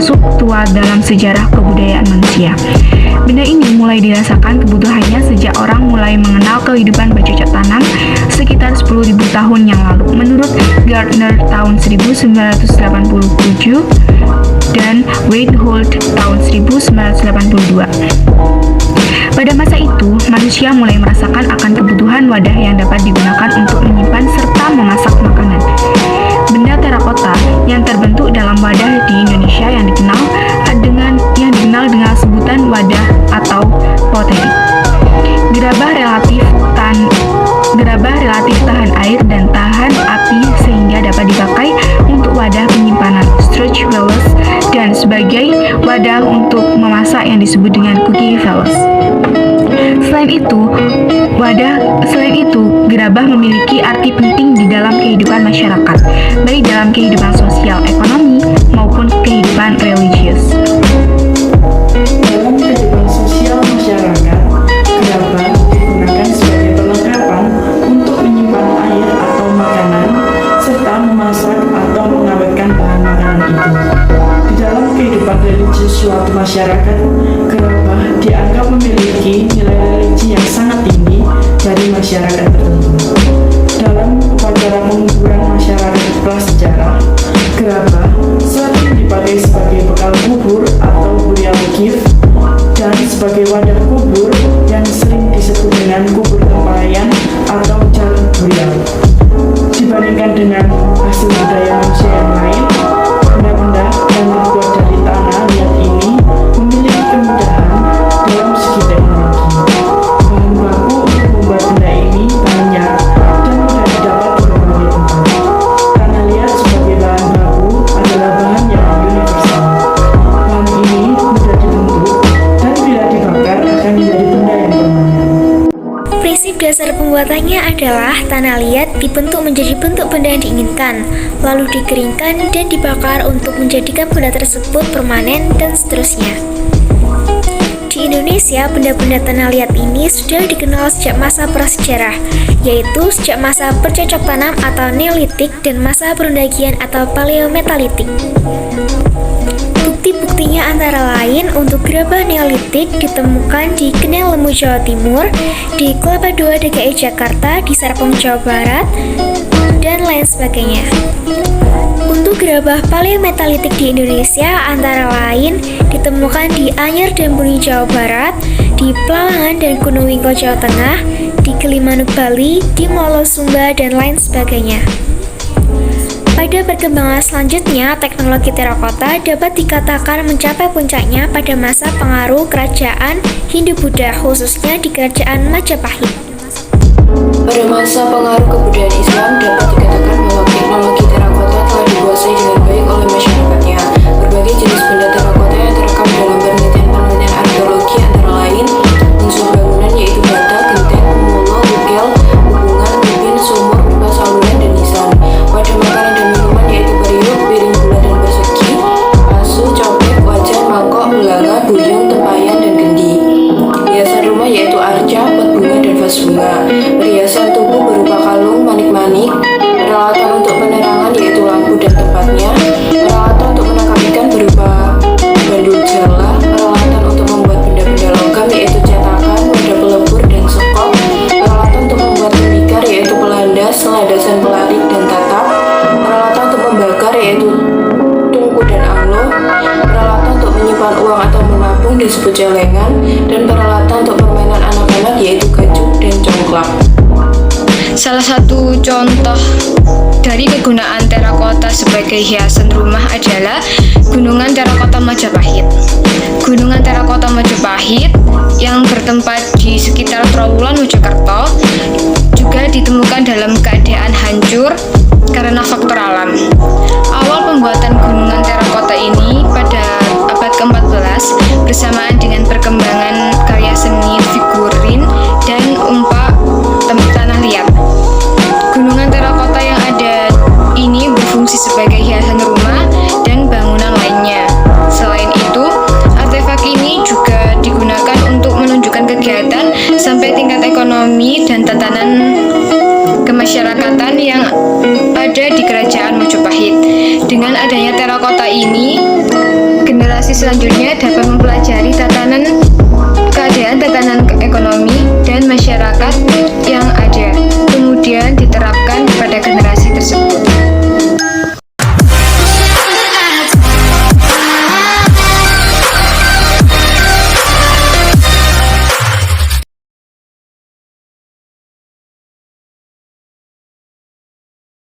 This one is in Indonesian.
termasuk tua dalam sejarah kebudayaan manusia. Benda ini mulai dirasakan kebutuhannya sejak orang mulai mengenal kehidupan bercocok tanam sekitar 10.000 tahun yang lalu. Menurut Gardner tahun 1987 dan Whithold tahun 1982. Pada masa itu, manusia mulai merasakan akan kebutuhan wadah yang dapat digunakan untuk menyimpan serta memasak makanan. Benda terakota yang terbentuk dalam wadah di Indonesia yang dikenal dengan sebutan wadah atau poteri. Gerabah relatif tahan air dan tahan api sehingga dapat dipakai untuk wadah penyimpanan storage vessels dan sebagai wadah untuk memasak yang disebut dengan cooking vessels. Selain itu, gerabah memiliki arti penting di dalam kehidupan masyarakat, baik dalam kehidupan sosial, ekonomi, maupun kehidupan religius. Dalam kehidupan sosial masyarakat, gerabah digunakan sebagai perlengkapan untuk menyimpan air atau makanan, serta memasak atau mengawetkan bahan makanan itu. Di dalam kehidupan religius suatu masyarakat, gerabah dianggap memiliki nilai religi yang sangat tinggi dari masyarakat tertentu. Dalam upacara penguburan masyarakat prasejarah, gerabah sering dipakai sebagai bekal kubur atau burial gift dan sebagai wadah kubur yang sering disebut dengan kubur tempayan atau jalan burial. Dibandingkan dengan hasil budaya manusia yang lain, benda-benda yang terbuat dari tanah liat ini memiliki kemudahan dalam segi teknologi. Bahan baku untuk membuat benda ini banyak dan mudah didapat di berbagai tempat. Tanah liat sebagai bahan baku adalah bahan yang universal. Bahan ini mudah dibentuk dan bila dibakar akan menjadi benda yang permanen. Prinsip dasar pembuatannya adalah tanah liat dibentuk menjadi bentuk benda yang diinginkan, lalu dikeringkan dan dibakar untuk menjadikan benda tersebut permanen dan seterusnya. Di Indonesia, benda-benda tanah liat ini sudah dikenal sejak masa prasejarah, yaitu sejak masa bercocok tanam atau Neolitik dan masa perundagian atau Paleometalitik. Bukti-buktinya antara lain untuk gerabah Neolitik ditemukan di Kenel Lemu, Jawa Timur, di Kelapa II DKI Jakarta, di Serpong, Jawa Barat, dan lain sebagainya. Untuk gerabah paleometalitik di Indonesia antara lain ditemukan di Anyer dan Buni, Jawa Barat, di Pelalangan dan Gunung Wingko, Jawa Tengah, di Gilimanuk, Bali, di Molo, Sumba, dan lain sebagainya. Pada perkembangan selanjutnya, teknologi terakota dapat dikatakan mencapai puncaknya pada masa pengaruh kerajaan Hindu-Buddha, khususnya di kerajaan Majapahit. Pada masa pengaruh kebudayaan Islam, dapat dikatakan bahwa teknologi terakota telah dikuasai dengan baik oleh masyarakatnya. Berbagai jenis benda terakota yang terekam dalam penelitian arkeologi antara lain unsur bangunan yaitu bata, genteng, molo, bugel, hubungan, ubin, sumur, pipa saluran, dan nisan. Wadah makanan dan minuman yaitu periuk, piring bulat dan persegi, asu, cobek, wajan, mangkok, belanga, buyung, tempayan, dan gendi. Hiasan rumah yaitu arca, pot bunga, dan vas bunga. Perhiasan tubuh berupa kalung, manik-manik, peralatan untuk penerangan yaitu lampu dan tempatnya, peralatan untuk menangkap ikan berupa bandul jala, peralatan untuk membuat benda-benda logam yaitu cetakan, wadah pelebur, dan sekop, peralatan untuk membuat tembikar yaitu pelandas, landasan pelarik, dan tatap, peralatan untuk membakar yaitu tungku dan anglo, peralatan untuk menyimpan uang atau menabung disebut celengan, dan peralatan untuk permainan anak-anak yaitu gajung dan congklak. Salah satu contoh dari kegunaan terakota sebagai hiasan rumah adalah Gunungan Terakota Majapahit. Gunungan Terakota Majapahit yang bertempat di sekitar Trowulan, Mojokerto juga ditemukan dalam keadaan hancur karena faktor alam. Awal pembuatan gunungan terakota ini pada abad ke-14 bersamaan dengan perkembangan karya seni figurin dan umpak tanah liat. Gunungan terakota yang ada ini berfungsi sebagai hiasan rumah dan bangunan lainnya. Selain itu, artefak ini juga digunakan untuk menunjukkan kegiatan sampai tingkat ekonomi dan tatanan kemasyarakatan yang eksplorasi selanjutnya dapat mempelajari keadaan tatanan ekonomi dan masyarakat yang